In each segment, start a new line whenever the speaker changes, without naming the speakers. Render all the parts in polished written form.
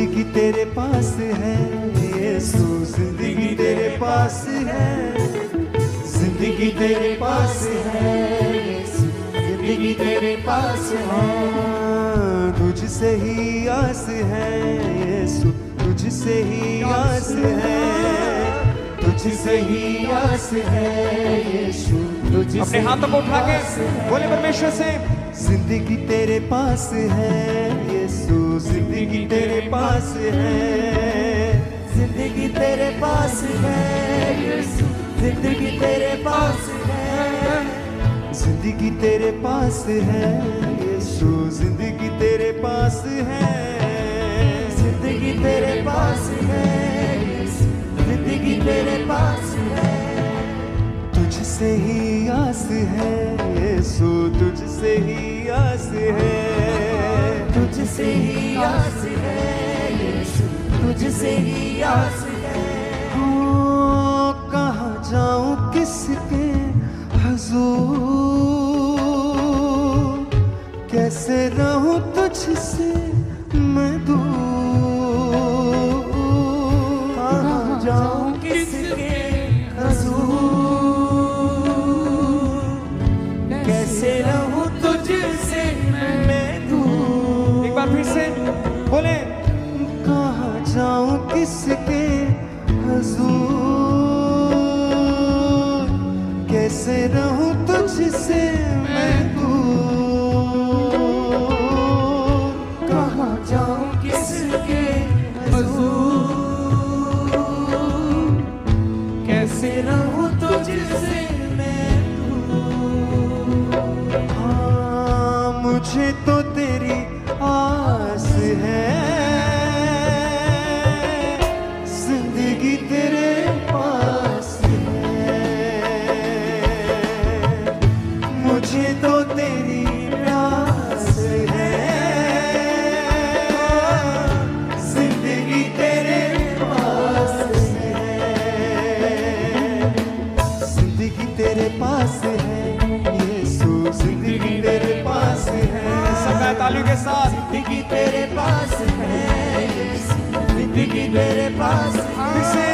जिंदगी तेरे पास है यीशु, जिंदगी तेरे पास है, जिंदगी तेरे पास है यीशु, जिंदगी तेरे पास है। तुझसे ही आस है यीशु, तुझसे ही आस है, तुझसे ही आस है यीशु, तुझसे।
अपने हाथों को उठा के बोले परमेश्वर से,
जिंदगी तेरे पास है यीशु, जिंदगी तेरे पास है, जिंदगी तेरे पास है यीशु, जिंदगी तेरे पास है, जिंदगी तेरे पास है यीशु, जिंदगी तेरे पास है, जिंदगी तेरे पास है यीशु, जिंदगी तेरे पास है। तुझसे ही आस है यीशु, तुझसे ही आस है, तुझसे ही आस है यीशु, तुझसे ही आस है। हो कहाँ जाऊं किसके हुजूर, कैसे रहूं तुझसे मैं दूर, कहाँ जाऊं किसके हुजूर, कैसे रहूं तुझसे मैं दूर।
एक बार फिर से बोले,
कहाँ जाऊं किसके हुजूर, कैसे रहूं तुझसे मैं दूर, कहाँ जाऊं किसके हुजूर, कैसे रहूं तुझसे मैं दूर। हाँ मुझे तो तेरी आस है, जिंदगी तेरे पास है, मुझे तो तेरी प्यास है, जिंदगी तेरे पास है, जिंदगी तेरे पास है यीशु, जिंदगी तेरे पास है।
सब तालियों के साथ,
जिंदगी तेरे पास है यीशु, जिंदगी तेरे पास है,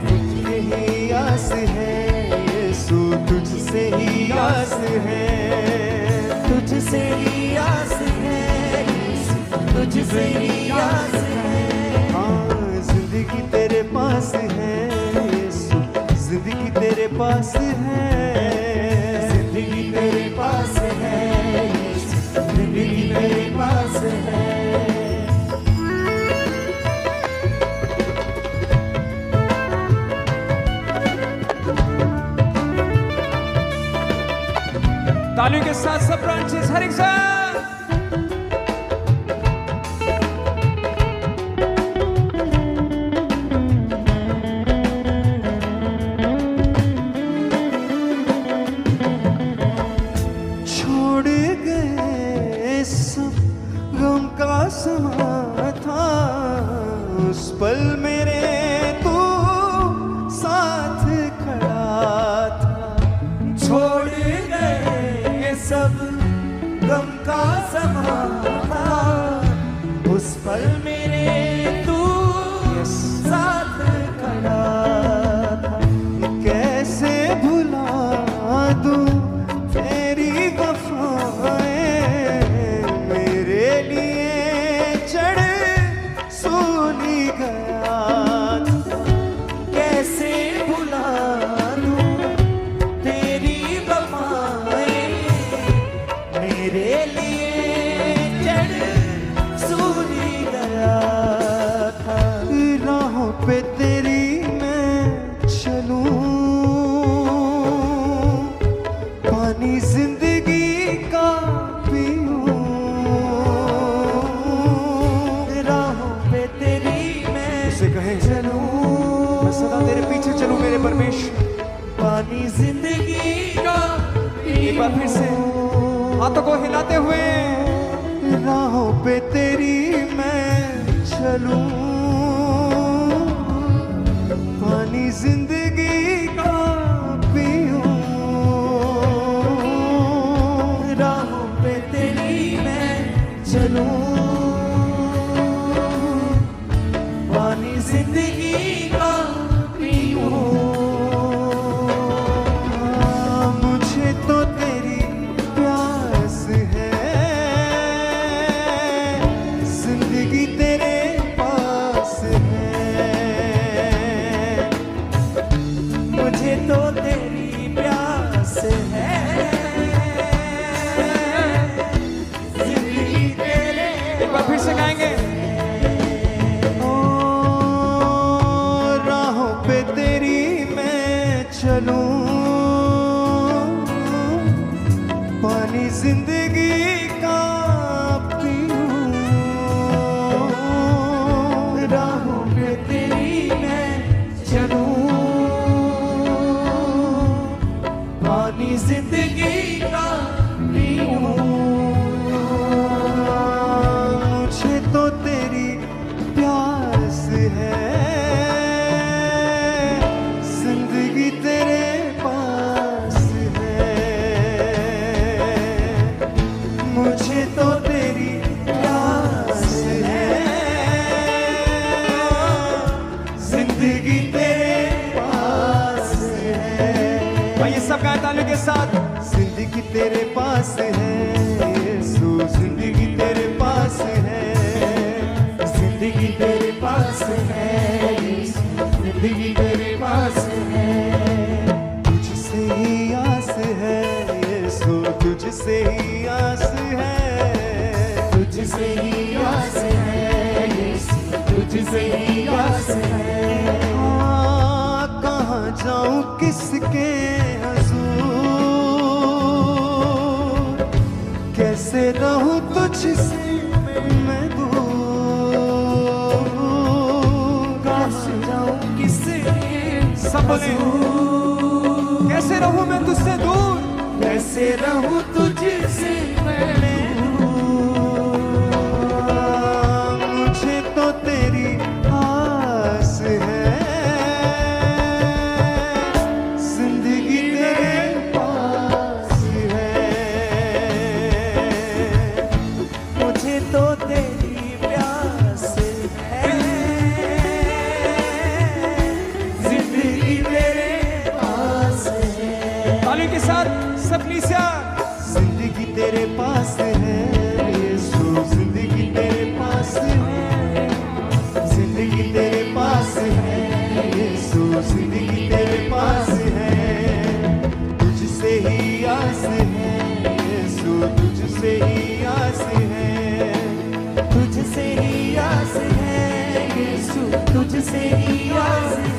तुझसे ही आस है यीशु, तुझसे ही आस है, तुझसे ही आस है यीशु, तुझसे ही आस है। हाँ जिंदगी तेरे पास है यीशु, जिंदगी तेरे पास है, जिंदगी तेरे पास है यीशु, जिंदगी तेरे पास है।
तालियों के साथ सब ब्रांचेस हर एक साथ।
छोड़ गए सब गम का समा था, उस पल मेरे तू साथ खड़ा था। छोड़ गए सब गम का समा था, उस पल मेरे तू साथ खड़ा था। कैसे भुला दूं तेरी वफाएं, मेरे लिए चढ़ सूली गया था। कैसे भुला दूं तेरी वफाएं, मेरे लिए चढ़ सूली गया था। राहों पे तेरी मैं चलूं, पानी जिंदगी का पीऊं, राहों पे तेरी मैं
उसे कहें,
चलूं,
मैं सदा तेरे पीछे चलूं मेरे परमेश्वर।
पानी जिंदगी का
एक बार फिर से हाथों को हिलाते हुए,
राहों पे तेरी मैं चलूं, पानी जिंदगी का पीऊं, राहों पे तेरी मैं चलूं,
गाएंगे।
ओ राहों पे तेरी मैं चलूं, पानी जिंदगी का पीऊं। राहों पे तेरी मैं चलूं, पानी जिंदगी का पीऊं। मुझे तो तेरी प्यास है, जिंदगी तेरे पास है। मुझे तो तेरी प्यास है, जिंदगी तेरे पास है।
आइए सब गाएं ताली के साथ।
जिंदगी तेरे पास है यीशु, जिंदगी तेरे पास है। जिंदगी तेरे पास है यीशु, जिंदगी तेरे पास है। तुझसे ही आस है यीशु, तुझसे ही आस है। तुझसे ही आस है यीशु, तुझसे ही आस है। हाँ, कहाँ जाऊं किसके हजूर, कैसे रहूं तुझसे मैं दूर। कहाँ जाऊं किसके
सब बोले, कैसे रहूं मैं तुझसे दूर,
कैसे रहूं तुझसे मैं दूर। मुझे तो तेरी आस है, जिंदगी तेरे पास है। मुझे तो तेरी प्यास है, जिंदगी तेरे पास है।
ताली के साथ सब लीसिया।
जिंदगी तेरे पास है यीशु, जिंदगी तेरे पास है। जिंदगी तेरे पास है यीशु, जिंदगी तेरे पास है। तुझसे ही आस है यीशु, तुझसे ही आस है। तुझसे ही आस है यीशु, तुझसे ही आस है।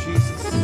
Jesus.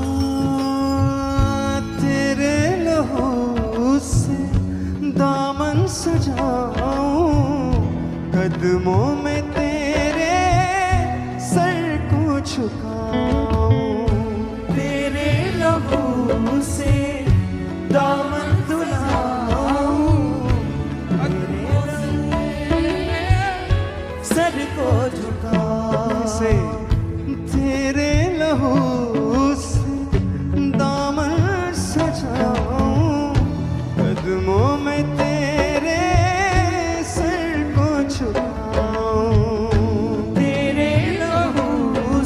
हाँ, तेरे लहू से दामन सजाऊं, कदमों में तेरे सर को झुकाऊं। तेरे लहू से दामन दुलाऊं, सर को झुकाऊं। से तेरे लहू से दामन सजाऊं, कदमों में तेरे सर को झुकाऊं। तेरे लहू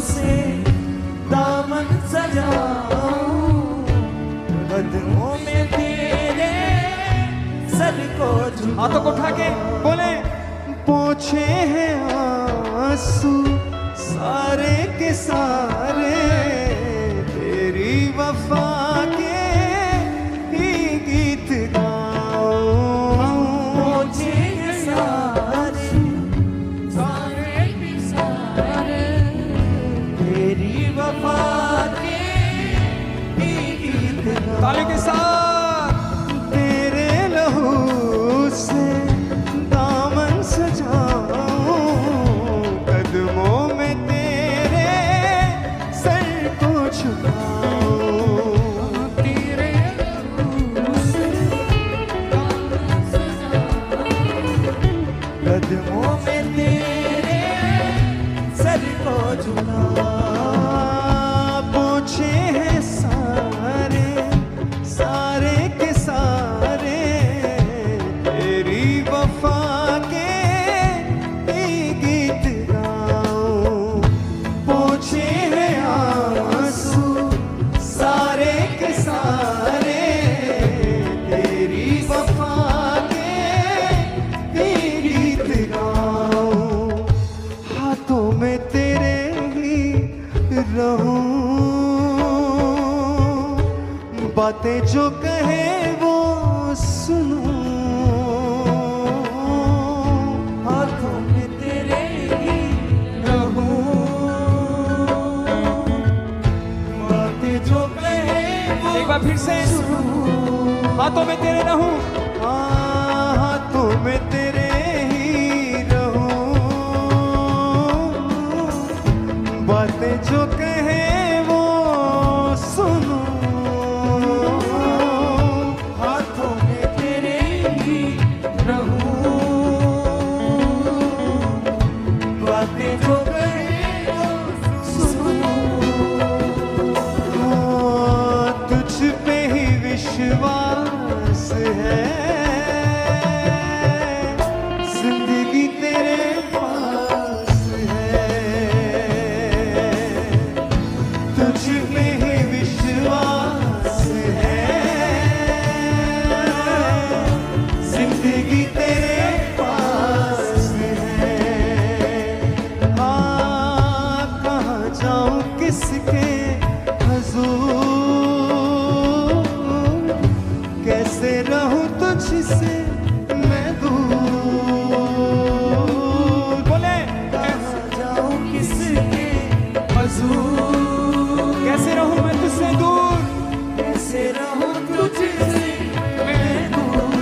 से दामन सजाऊं, कदमों में तेरे सर को झुकाऊं।
हाथों को उठा के बोले,
पोछे हैं आंसू सारे के सारे, तेरी वफा के ही गीत गाऊं। पोछे हैं सारे के सारे, तेरी वफा के ही गीत गाऊं।
ताली के साथ।
तेरे लहू से दामन सजाऊं, कदमों में तेरे
फिर से हाथों में तेरे रहूं,
हाथों में तेरे ही रहूं, बातें जो कहे वो सुनूं, हाथों में तेरे ही रहूं, बातें जो कहे वो सुनूं, तुझ पे ही विश्वास है, जिंदगी तेरे पास है, तुझ पे ही विश्वास है, जिंदगी तेरे पास है। हाँ, कहाँ जाऊं किसके हुजूर, कैसे रहूं तुझसे मैं दूर,
बोले
कहाँ जाऊं किसके हुजूर,
कैसे रहूं मैं तुझसे दूर,
कैसे रहूं तुझसे मैं दूर।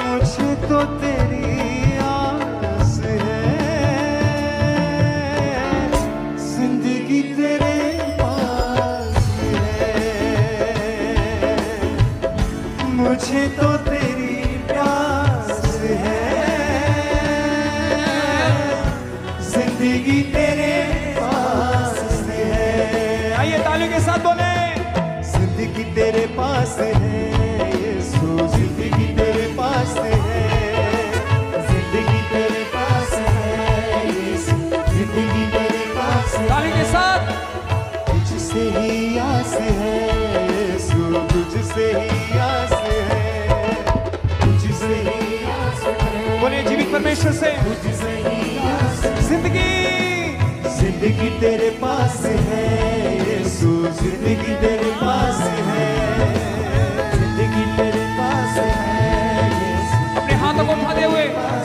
मुझे तो तेरी आस है, जिंदगी तेरे पास है, मुझे तो तेरी प्यास है, जिंदगी तेरे पास है।
आइए तालियों के साथ बोले,
जिंदगी तेरे पास है यीशु, जिंदगी तेरे पास है, जिंदगी तेरे पास है यीशु, जिंदगी तेरे पास है।
तालियों के साथ
तुझसे ही आस है यीशु, तुझसे ही आस है, तुझसे ही आस है,
बोले जीवित परमेश्वर से,
तुझसे ही आस है।
जिंदगी
जिंदगी तेरे पास है यीशु, जिंदगी तेरे पास है, जिंदगी तेरे पास है यीशु,
अपने हाथों को उठाते हुए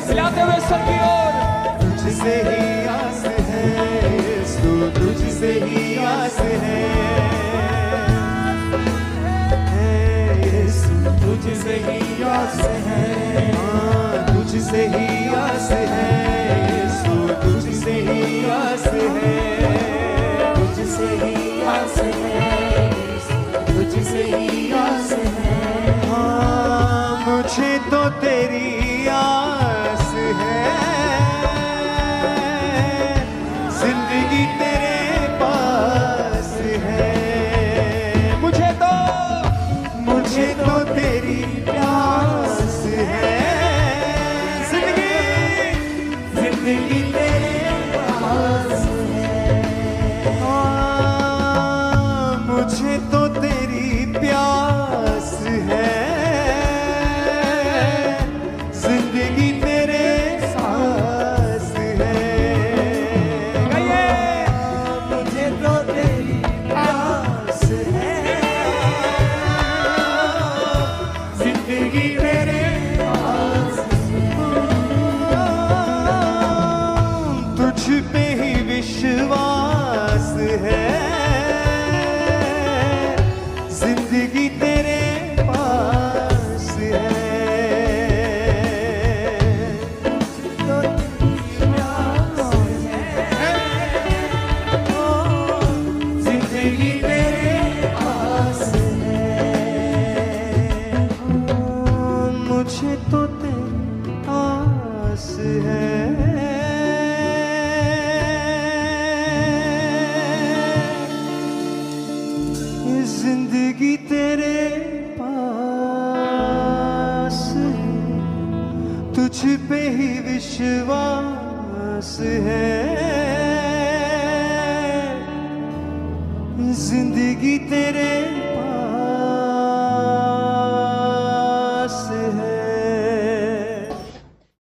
हिलाते हुए स्वर की ओर,
तुझसे ही आस है यीशु, तुझसे ही आस है यीशु, तुझसे ही आस है, हाँ, तुझसे ही आस है यीशु, तुझसे ही आस है, तुझसे ही आस है यीशु, तुझसे ही आस है। हाँ, मुझे तो तेरी आस है, जिंदगी तेरे पास है,
मुझे तो
तेरी प्यास है, जिंदगी तेरे पास है। हाँ, मुझे तो तेरी प्यास है, जिंदगी तेरे साथ है।
गाइए,
मुझे तो तेरी प्यास है, जिंदगी तेरे पास है, तुझ पे ही विश्वास है, जिंदगी तेरे पास है, तो तेरी प्यास है, जिंदगी तेरे पास है, मुझे तो तेरी आस है। जिंदगी तेरे पास है, तुझ पे ही विश्वास है, जिंदगी तेरे